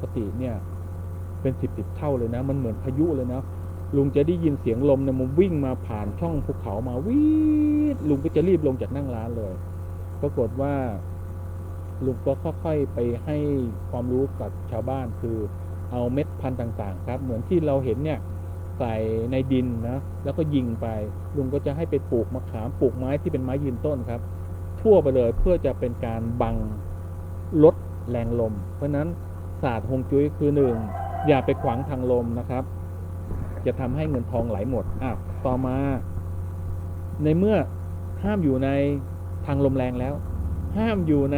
กติเนี่ยเป็น10เท่าเลยนะมันเหมือนพายุเลยนะลุงจะได้ยินเสียงลมเนี่ยมันวิ่งมาผ่านช่องภูเขามาวิดลุงก็จะรีบลงจากนั่งร้านเลยปรากฏว่าลุงก็ค่อยๆไปให้ความรู้กับชาวบ้านคือเอาเม็ดพันธุ์ต่างๆครับเหมือนที่เราเห็นเนี่ยใส่ในดินนะแล้วก็ยิงไปลุงก็จะให้ไปปลูกมะขามปลูกไม้ที่เป็นไม้ยืนต้นครับทั่วไปเลยเพื่อจะเป็นการบังลดแรงลมเพราะนั้นศาสตร์ฮวงจุ้ยคือหนึ่งอย่าไปขวางทางลมนะครับจะทำให้เงินทองไหลหมดต่อมาในเมื่อห้ามอยู่ในทางลมแรงแล้วห้ามอยู่ใน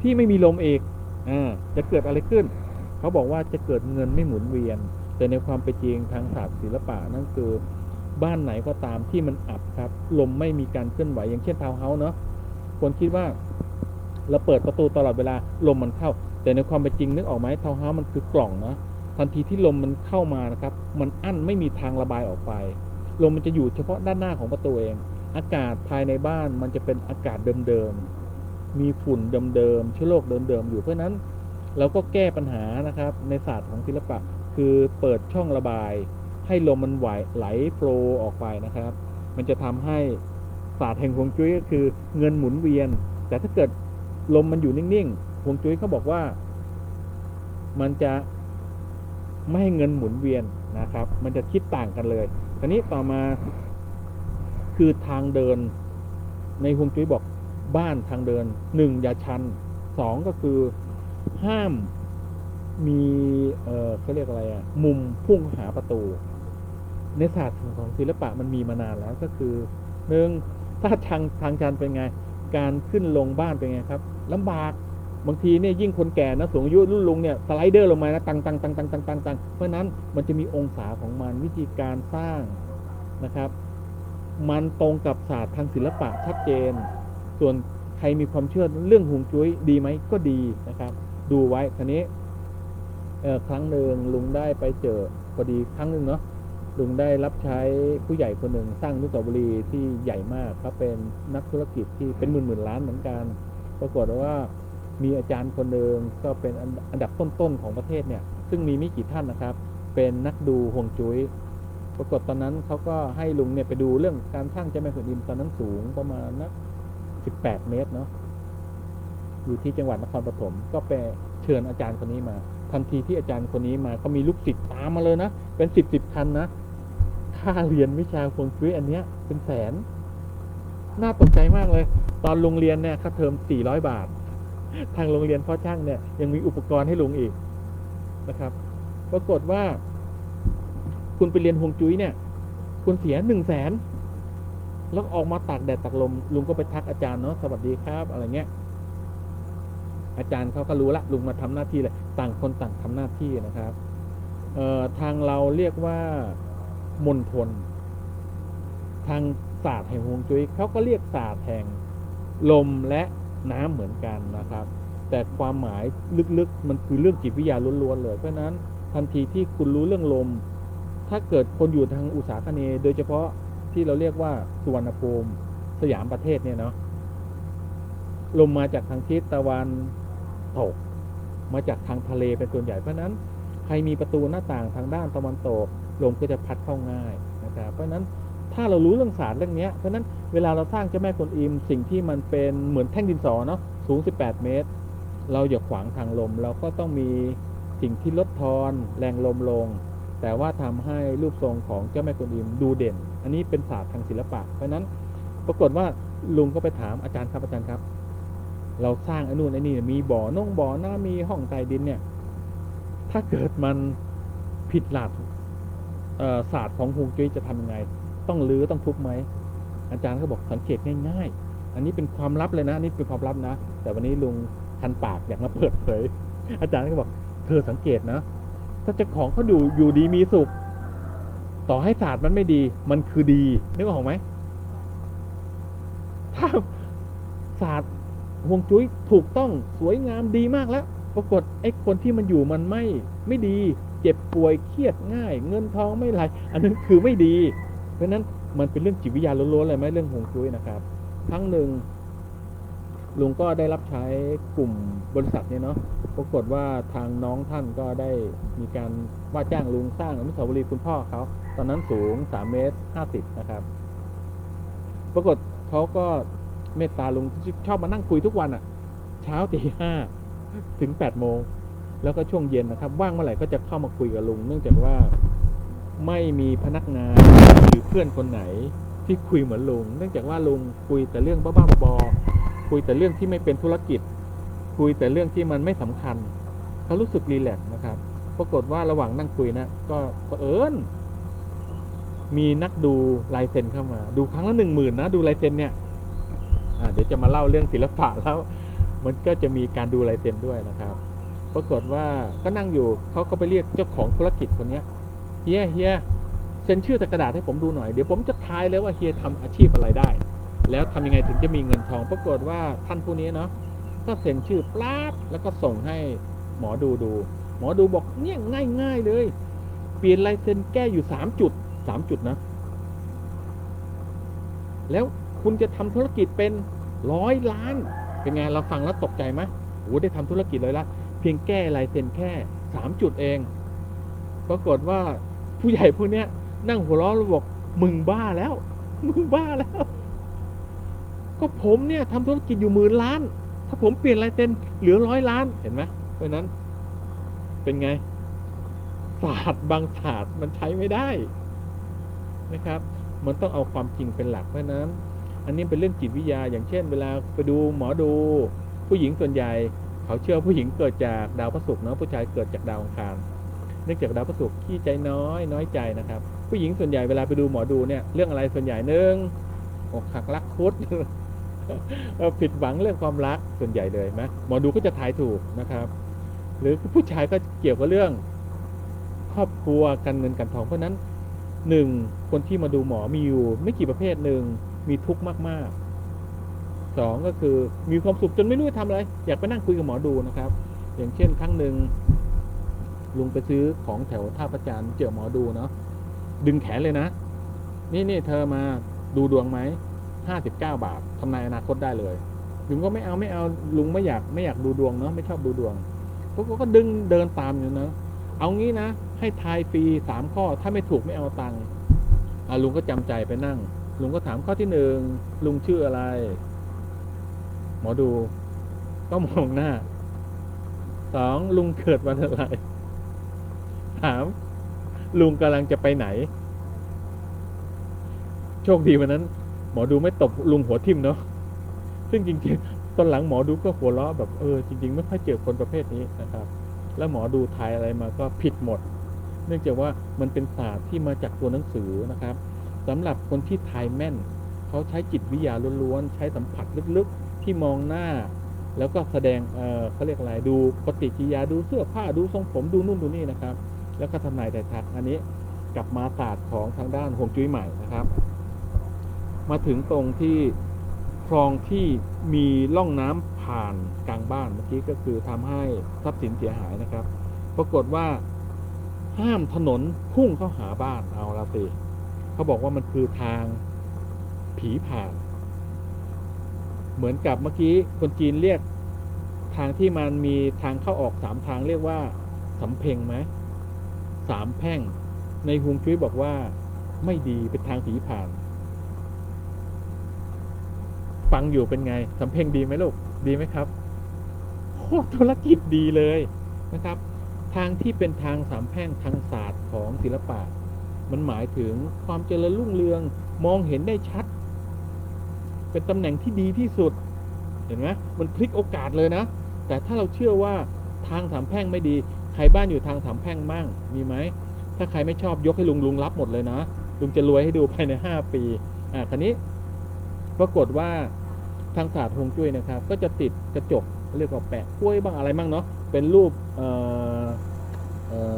ที่ไม่มีลมอีกจะเกิดอะไรขึ้นเขาบอกว่าจะเกิดเงินไม่หมุนเวียนแต่ในความเป็นจริงทางศาสตร์ศิลปะนั่นคือบ้านไหนก็ตามที่มันอับครับลมไม่มีการเคลื่อนไหวอย่างเช่นทาวน์เฮาส์เนาะคนคิดว่าเราเปิดประตูตลอดเวลาลมมันเข้าแต่ในความเป็นจริงนึกออกไหมทาวน์เฮาส์มันคือกล่องนะทันทีที่ลมมันเข้ามานะครับมันอั้นไม่มีทางระบายออกไปลมมันจะอยู่เฉพาะด้านหน้าของประตูเองอากาศภายในบ้านมันจะเป็นอากาศเดิมๆมีฝุ่นเดิมๆเชื้อโรคเดิมๆอยู่เพราะนั้นเราก็แก้ปัญหานะครับในศาสตร์ของศิลปะคือเปิดช่องระบายให้ลมมันไหลโฟลว์ออกไปนะครับมันจะทำให้ศาสตร์แห่งฮวงจุ้ยก็คือเงินหมุนเวียนแต่ถ้าเกิดลมมันอยู่นิ่งๆฮวงจุ้ยเขาบอกว่ามันจะไม่ให้เงินหมุนเวียนนะครับมันจะคิดต่างกันเลยทีนี้ต่อมาคือทางเดินในฮวงจุ้ยบอกบ้านทางเดิน1อย่าชัน2ก็คือห้ามมีเขาเรียกอะไรมุมพุ่งหาประตูในศาสตร์ของศิลปะมันมีมานานแล้วก็คือ1ถ้าทางชันเป็นไงการขึ้นลงบ้านเป็นไงครับลำบากบางทีเนี่ยยิ่งคนแก่นะสูงอายุรุ่นลุงเนี่ยสไลเดอร์ลงมานะตังเพราะนั้นมันจะมีองศาของมันวิธีการสร้างนะครับมันตรงกับศาสตร์ทางศิลปะชัดเจนส่วนใครมีความเชื่อเรื่องฮวงจุ้ยดีไหมก็ดีนะครับดูไว้ทีนี้ครั้งหนึ่งลุงได้ไปเจอพอดีครั้งหนึ่งเนาะลุงได้รับใช้ผู้ใหญ่คนหนึ่งสร้างอนุสาวรีย์ที่ใหญ่มากเขาเป็นนักธุรกิจที่เป็นหมื่นล้านเหมือนกันปรากฏว่ามีอาจารย์คนหนึ่งก็เป็นอันดับต้นๆของประเทศเนี่ยซึ่งมีไม่กี่ท่านนะครับเป็นนักดูฮวงจุ้ยปรากฏตอนนั้นเขาก็ให้ลุงเนี่ยไปดูเรื่องการสร้างเจ้าแม่กวนอิมตอนนั้นสูงประมาณนัก18 เมตรเนาะอยู่ที่จังหวัดนครปฐมก็ไปเชิญอาจารย์คนนี้มาทันทีที่อาจารย์คนนี้มาก็มีลูกศิษย์ตามมาเลยนะเป็น10คันนะค่าเรียนวิชาฮวงจุ้ยอันเนี้ยเป็นแสนน่าตกใจมากเลยตอนโรงเรียนเนี่ยค่าเทอม400 บาททางโรงเรียนพ่อช่างเนี่ยยังมีอุปกรณ์ให้ลุงอีกนะครับปรากฏว่าคุณไปเรียนฮวงจุ้ยเนี่ยคุณเสีย100,000แล้วออกมาตากแดดตากลมลุงก็ไปทักอาจารย์เนาะสวัสดีครับอะไรเงี้ยอาจารย์เขาก็รู้ละลุงมาทำหน้าที่เลยต่างคนต่างทำหน้าที่นะครับทางเราเรียกว่ามณฑลทางศาสตร์แห่งฮวงจุ้ยเขาก็เรียกศาสตร์แห่งลมและน้ำเหมือนกันนะครับแต่ความหมายลึกๆมันคือเรื่องจิตวิทยาล้วนๆเลยเพราะนั้นทันทีที่คุณรู้เรื่องลมถ้าเกิดคนอยู่ทางอุตสาหกรรมโดยเฉพาะที่เราเรียกว่าสุวรรณภูมิสยามประเทศเนี่ยเนาะลมมาจากทางทิศตะวันตกมาจากทางทะเลเป็นส่วนใหญ่เพราะนั้นใครมีประตูหน้าต่างทางด้านตะวันตกลมก็จะพัดเข้าง่ายนะครับเพราะนั้นถ้าเรารู้เรื่องศาสตร์เรื่องนี้เพราะนั้นเวลาเราสร้างเจ้าแม่กวนอิมสิ่งที่มันเป็นเหมือนแท่งดินสอเนาะสูง18 เมตรเราอย่าขวางทางลมเราก็ต้องมีสิ่งที่ลดทอนแรงลมลงแต่ว่าทำให้รูปทรงของเจ้าแม่กวนอิมดูเด่นอันนี้เป็นศาสตร์ทางศิลปะเพราะนั้นปรากฏว่าลุงก็ไปถามอาจารย์ครับอาจารย์ครับเราสร้างไอ้นู่นไอ้นี่มีบ่อน้ามีห้องใต้ดินเนี่ยถ้าเกิดมันผิดหลักศาสตร์ของฮวงจุ้ยจะทำยังไงต้องรื้อต้องทุบไหมอาจารย์ก็บอกสังเกตง่ายๆอันนี้เป็นความลับเลยนะนี่เป็นความลับนะแต่วันนี้ลุงคันปากอยากมาเปิดเผยอาจารย์ก็บอกเธอสังเกตนะถ้าเจ้าของเขาดูอยู่ดีมีสุขต่อให้ศาสตร์มันไม่ดีมันคือดีนึกออกไหมถ้าศาสตร์ฮวงจุ้ยถูกต้องสวยงามดีมากแล้วปรากฏไอ้คนที่มันอยู่มันไม่ดีเจ็บป่วยเครียดง่ายเงินทองไม่ไหลอันนั้นคือไม่ดีเพราะนั้นมันเป็นเรื่องจิตวิทยาล้วนๆเลยไหมเรื่องฮวงจุ้ยนะครับครั้งหนึ่งลุงก็ได้รับใช้กลุ่มบริษัทเนี่ยเนาะ ปรากฏว่าทางน้องท่านก็ได้มีการว่าจ้างลุงสร้างอนุสาวรีย์คุณพ่อเขาตอนนั้นสูง3 เมตร 50นะครับปรากฏเขาก็เมตตาลุงชอบมานั่งคุยทุกวันอ่ะเช้าตี 5ถึง8 โมงแล้วก็ช่วงเย็นนะครับว่างเมื่อไหร่ก็จะเข้ามาคุยกับลุงเนื่องจากว่าไม่มีพนักงานหรือเพื่อนคนไหนที่คุยเหมือนลุงเนื่องจากว่าลุงคุยแต่เรื่องบ้าๆบอๆคุยแต่เรื่องที่ไม่เป็นธุรกิจคุยแต่เรื่องที่มันไม่สำคัญเขารู้สึกรีแลกซ์นะครับปรากฏว่าระหว่างนั่งคุยนะก็เผอิญมีนักดูลายเซ็นเข้ามาดูครั้งละ10,000นะดูลายเซ็นเนี่ยเดี๋ยวจะมาเล่าเรื่องศิลปะแล้วมันก็จะมีการดูลายเซ็นด้วยนะครับปรากฏว่าก็นั่งอยู่เขาก็ไปเรียกเจ้าของธุรกิจคนนี้เฮียเซ็นชื่อแต่กระดาษให้ผมดูหน่อยเดี๋ยวผมจะทายเลยว่าเฮียทำอาชีพอะไรได้แล้วทำยังไงถึงจะมีเงินทองปรากฏว่าท่านผู้นี้เนาะก็เซ็นชื่อปลาดแล้วก็ส่งให้หมอดูหมอดูบอกเนี่ยง่ายเลยเปลี่ยนลายเซ็นแก้อยู่3 จุดนะแล้วคุณจะทำธุรกิจเป็น100 ล้านเป็นไงเราฟังแล้วตกใจไหมโอ้ได้ทำธุรกิจเลยละเพียงแก้ลายเซ็นแค่3 จุดเองปรากฏว่าผู้ใหญ่พวกนี้นั่งหัวเราะแล้วบอกมึงบ้าแล้วก็ผมเนี่ยทำธุรกิจอยู่10,000 ล้านถ้าผมเปลี่ยนลายเซ็นเหลือ100 ล้านเห็นไหมเพราะนั้นเป็นไงศาสตร์บางศาสตร์มันใช้ไม่ได้นะครับมันต้องเอาความจริงเป็นหลักเพราะนั้นอันนี้เป็นเรื่องจิตวิทยาอย่างเช่นเวลาไปดูหมอดูผู้หญิงส่วนใหญ่เขาเชื่อผู้หญิงเกิดจากดาวพฤหัสเนาะผู้ชายเกิดจากดาวอังคารเนื่องจากดาวพฤหัสขี้ใจน้อยใจนะครับผู้หญิงส่วนใหญ่เวลาไปดูหมอดูเนี่ยเรื่องอะไรส่วนใหญ่อกหักรักคุด ผิดหวังเรื่องความรักส่วนใหญ่เลยไหมหมอดูก็จะทายถูกนะครับหรือผู้ชายก็เกี่ยวกับเรื่องครอบครัวการเงินการทองเพราะนั้นคนที่มาดูหมอมีอยู่ไม่กี่ประเภทมีทุกข์มากๆ2ก็คือมีความสุขจนไม่รู้จะทำอะไรอยากไปนั่งคุยกับหมอดูนะครับอย่างเช่นครั้งหนึ่งลุงไปซื้อของแถวท่าประจันเจอหมอดูเนาะดึงแขนเลยนะนี่เธอมาดูดวงไหม59 บาททำนายอนาคตได้เลยลุงก็ไม่เอาลุงไม่อยากดูดวงเนาะไม่ชอบดูดวงพวกก็ดึงเดินตามอยู่นะเอางี้นะให้ทายฟรี3 ข้อถ้าไม่ถูกไม่เอาตังค์ลุงก็จำใจไปนั่งลุงก็ถามข้อที่1ลุงชื่ออะไรหมอดูก็มองหน้า2ลุงเกิดวันอะไร3ลุงกำลังจะไปไหนโชคดีวันนั้นหมอดูไม่ตบลุงหัวทิ่มเนาะซึ่งจริงๆตอนหลังหมอดูก็หัวเราะแบบจริงๆไม่ค่อยเจอคนประเภทนี้นะครับแล้วหมอดูทายอะไรมาก็ผิดหมดเนื่องจากว่ามันเป็นศาสตร์ที่มาจากตัวหนังสือนะครับสำหรับคนที่ทายแม่นเขาใช้จิตวิทยาล้วนๆใช้สัมผัสลึกๆที่มองหน้าแล้วก็แสดงเขาเรียกอะไรดูปฏิกิริยาดูเสื้อผ้าดูทรงผมดูนู่นดูนี่นะครับแล้วก็ทำนายทายทักอันนี้กลับมาศาสตร์ของทางด้านฮวงจุ้ยใหม่นะครับมาถึงตรงที่คลองที่มีร่องน้ำผ่านกลางบ้านเมื่อกี้ก็คือทำให้ทรัพย์สินเสียหายนะครับปรากฏว่าห้ามถนนพุ่งเข้าหาบ้านเอาละสิเขาบอกว่ามันคือทางผีผ่านเหมือนกับเมื่อกี้คนจีนเรียกทางที่มันมีทางเข้าออก3 ทางเรียกว่าสำเพ็งไหม3 แพร่งในฮวงจุ้ยบอกว่าไม่ดีเป็นทางผีผ่านฟังอยู่เป็นไงสำเพ็งดีไหมลูกดีไหมครับโคตรธุรกิจดีเลยนะครับทางที่เป็นทาง3 แพร่งทางศาสตร์ของศิลปะมันหมายถึงความเจริญรุ่งเรืองมองเห็นได้ชัดเป็นตำแหน่งที่ดีที่สุดเห็นไหมมันพลิกโอกาสเลยนะแต่ถ้าเราเชื่อว่าทาง3 แพร่งไม่ดีใครบ้านอยู่ทาง3 แพร่งมั่งมีไหมถ้าใครไม่ชอบยกให้ลุงรับหมดเลยนะลุงจะรวยให้ดูภายใน5 ปีคราวนี้ปรากฏว่าทางศาสตร์ฮวงจุ้ยนะครับก็จะติดกระจกเรียกว่าแปะกล้วยบ้างอะไรบ้างเนาะเป็นรูป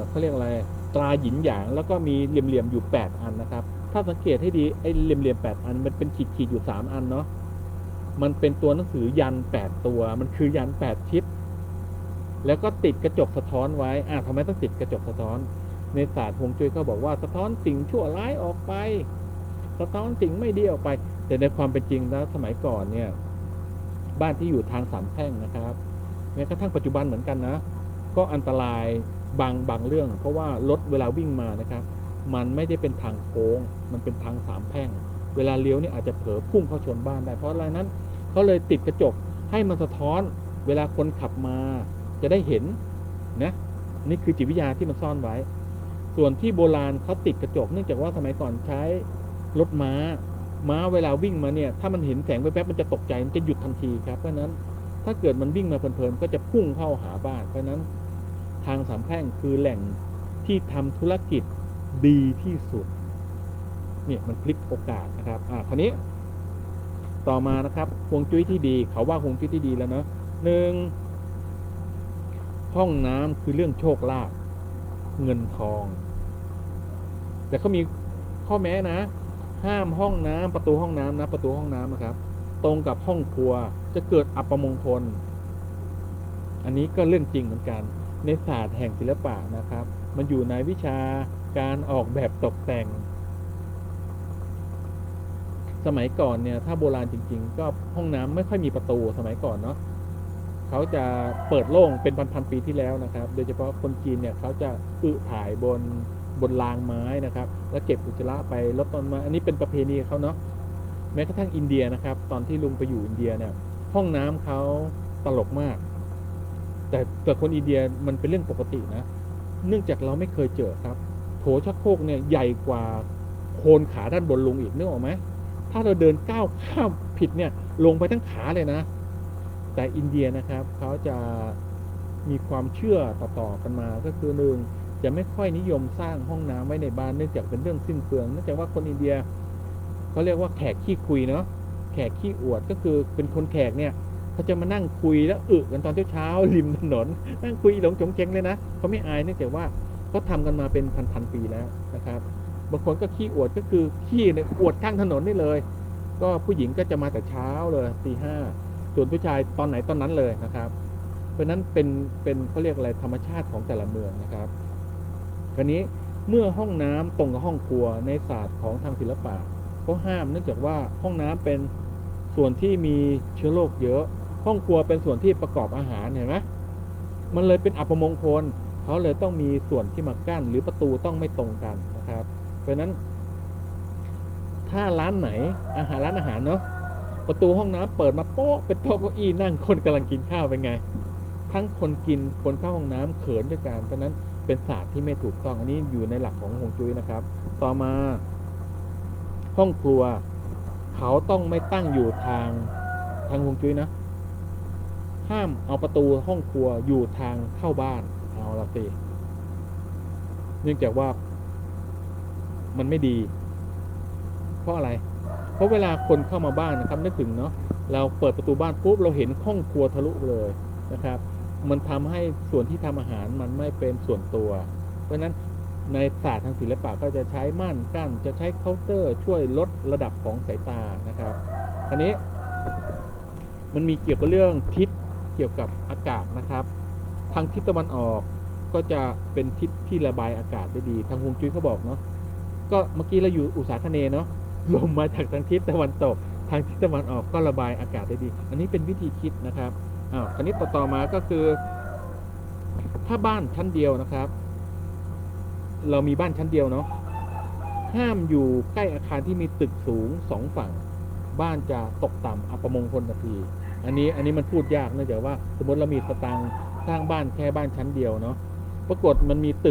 เขาเรียกอะไรตราหยินหยางแล้วก็มีเหลี่ยมๆอยู่8 อันนะครับถ้าสังเกตให้ดีไอ้เหลี่ยม8 อันมันเป็นขีดอยู่3 อันเนาะมันเป็นตัวหนังสือยัน8 ตัวมันคือยัน8 ทิศแล้วก็ติดกระจกสะท้อนไว้ทำไมต้องติดกระจกสะท้อนในศาสตร์ฮวงจุ้ยเขาบอกว่าสะท้อนสิ่งชั่วร้ายออกไปสะท้อนสิ่งไม่ดีออกไปแต่ในความเป็นจริงแล้วสมัยก่อนเนี่ยบ้านที่อยู่ทาง3 แพร่งนะครับ แม้กระทั่งปัจจุบันเหมือนกันนะก็อันตรายบางเรื่องเพราะว่ารถเวลาวิ่งมานะครับมันไม่ได้เป็นทางโค้งมันเป็นทางสามแพร่งเวลาเลี้ยวเนี่ยอาจจะเผลอพุ่งเข้าชนบ้านได้เพราะอะไรนั้นเขาเลยติดกระจกให้มันสะท้อนเวลาคนขับมาจะได้เห็นนะนี่คือจิตวิทยาที่มันซ่อนไว้ส่วนที่โบราณเขาติดกระจกเนื่องจากว่าสมัยก่อนใช้รถม้าเวลาวิ่งมาเนี่ยถ้ามันเห็นแสงแวบๆมันจะตกใจมันจะหยุดทันทีครับเพราะนั้นถ้าเกิดมันวิ่งมาเพลินๆก็จะพุ่งเข้าหาบ้านเพราะนั้นทางสามแพร่งคือแหล่งที่ทำธุรกิจดีที่สุดเนี่ยมันพลิกโอกาสนะครับคราวนี้ต่อมานะครับฮวงจุ้ยที่ดีเขาว่าฮวงจุ้ยที่ดีแล้วเนาะหนึ่งห้องน้ำคือเรื่องโชคลาภเงินทองแต่เขามีข้อแม้นะห้ามห้องน้ำประตูห้องน้ำนะประตูห้องน้ำนะครับตรงกับห้องครัวจะเกิดอัปมงคลอันนี้ก็เรื่องจริงเหมือนกันในศาสตร์แห่งศิลปะนะครับมันอยู่ในวิชาการออกแบบตกแต่งสมัยก่อนเนี่ยถ้าโบราณจริงๆก็ห้องน้ำไม่ค่อยมีประตูสมัยก่อนเนาะเขาจะเปิดโล่งเป็นพันปีที่แล้วนะครับโดยเฉพาะคนจีนเนี่ยเขาจะถ่ายบนรางไม้นะครับแล้วเก็บอุจจาระไปลดต้นไม้อันนี้เป็นประเพณีเขาเนาะแม้กระทั่งอินเดียนะครับตอนที่ลุงไปอยู่อินเดียเนี่ยห้องน้ำเขาตลกมากแต่คนอินเดียมันเป็นเรื่องปกตินะเนื่องจากเราไม่เคยเจอครับโถชักโครกเนี่ยใหญ่กว่าโคนขาด้านบนลุงอีกนึกออกไหมถ้าเราเดินก้าวข้ามผิดเนี่ยลงไปทั้งขาเลยนะแต่อินเดียนะครับเขาจะมีความเชื่อต่อๆกันมาก็คือหนึ่งจะไม่ค่อยนิยมสร้างห้องน้ำไว้ในบ้านเนื่องจากเป็นเรื่องสิ้นเปลืองเนื่องจากว่าคนอินเดียเขาเรียกว่าแขกขี้คุยเนาะแขกขี้อวดก็คือเป็นคนแขกเนี่ยเขาจะมานั่งคุยแล้วกันตอนเช้าริมถนนนั่งคุยหลงจงเจงเลยนะเขาไม่อายเนื่องจากว่าเขาทำกันมาเป็นพันปีแล้วนะครับบางคนก็ขี้อวดก็คือขี้เนี่ยอวดข้างถนนนี่เลยก็ผู้หญิงก็จะมาแต่เช้าเลยตี 5ส่วนผู้ชายตอนไหนตอนนั้นเลยนะครับเพราะนั้นเป็นเขาเรียกอะไรธรรมชาติของแต่ละเมืองนะครับคราวนี้เมื่อห้องน้ำตรงกับห้องครัวในศาสตร์ของทางศิลปะเขาห้ามเนื่องจากว่าห้องน้ำเป็นส่วนที่มีเชื้อโรคเยอะห้องครัวเป็นส่วนที่ประกอบอาหารเห็นไหมมันเลยเป็นอัปมงคลเขาเลยต้องมีส่วนที่มากั้นหรือประตูต้องไม่ตรงกันนะครับเพราะนั้นถ้าร้านไหนร้านอาหารเนาะประตูห้องน้ำเปิดมาโป๊ะเป็นโต๊ะเก้าอี้นั่งคนกำลังกินข้าวเป็นไงทั้งคนกินคนเข้าห้องน้ำเขินด้วยกันเพราะนั้นเป็นศาสตร์ที่ไม่ถูกต้องอันนี้อยู่ในหลักของฮวงจุ้ยนะครับต่อมาห้องครัวเขาต้องไม่ตั้งอยู่ทางฮวงจุ้ยนะห้ามเอาประตูห้องครัวอยู่ทางเข้าบ้านเอาละสิเนื่องจากว่ามันไม่ดีเพราะอะไรเพราะเวลาคนเข้ามาบ้านนะครับนึกถึงเนาะเราเปิดประตูบ้านปุ๊บเราเห็นห้องครัวทะลุเลยนะครับมันทำให้ส่วนที่ทำอาหารมันไม่เป็นส่วนตัวเพราะฉะนั้นในศาสตร์ทางศิลปะก็จะใช้ม่านกั้นจะใช้เคาน์เตอร์ช่วยลดระดับของสายตานะครับอันนี้มันมีเกี่ยวกับเรื่องทิศเกี่ยวกับอากาศนะครับทางทิศตะวันออกก็จะเป็นทิศที่ระบายอากาศได้ดีทางฮวงจุ้ยเขาบอกเนาะก็เมื่อกี้เราอยู่อุษาคเนย์เนาะลมมาจากทางทิศตะวันตกทางทิศตะวันออกก็ระบายอากาศได้ดีอันนี้เป็นวิธีคิดนะครับคราวนี้ต่อมาก็คือถ้าบ้านชั้นเดียวนะครับเรามีบ้านชั้นเดียวเนาะห้ามอยู่ใกล้อาคารที่มีตึกสูง2ฝั่งบ้านจะตกต่ำอัปมงคลทันทีอันนี้มันพูดยากเนื่องจากว่าสมมติเรามีสตางค์สร้างบ้านแค่บ้านชั้นเดียวเนาะปรากฏมันมีตึก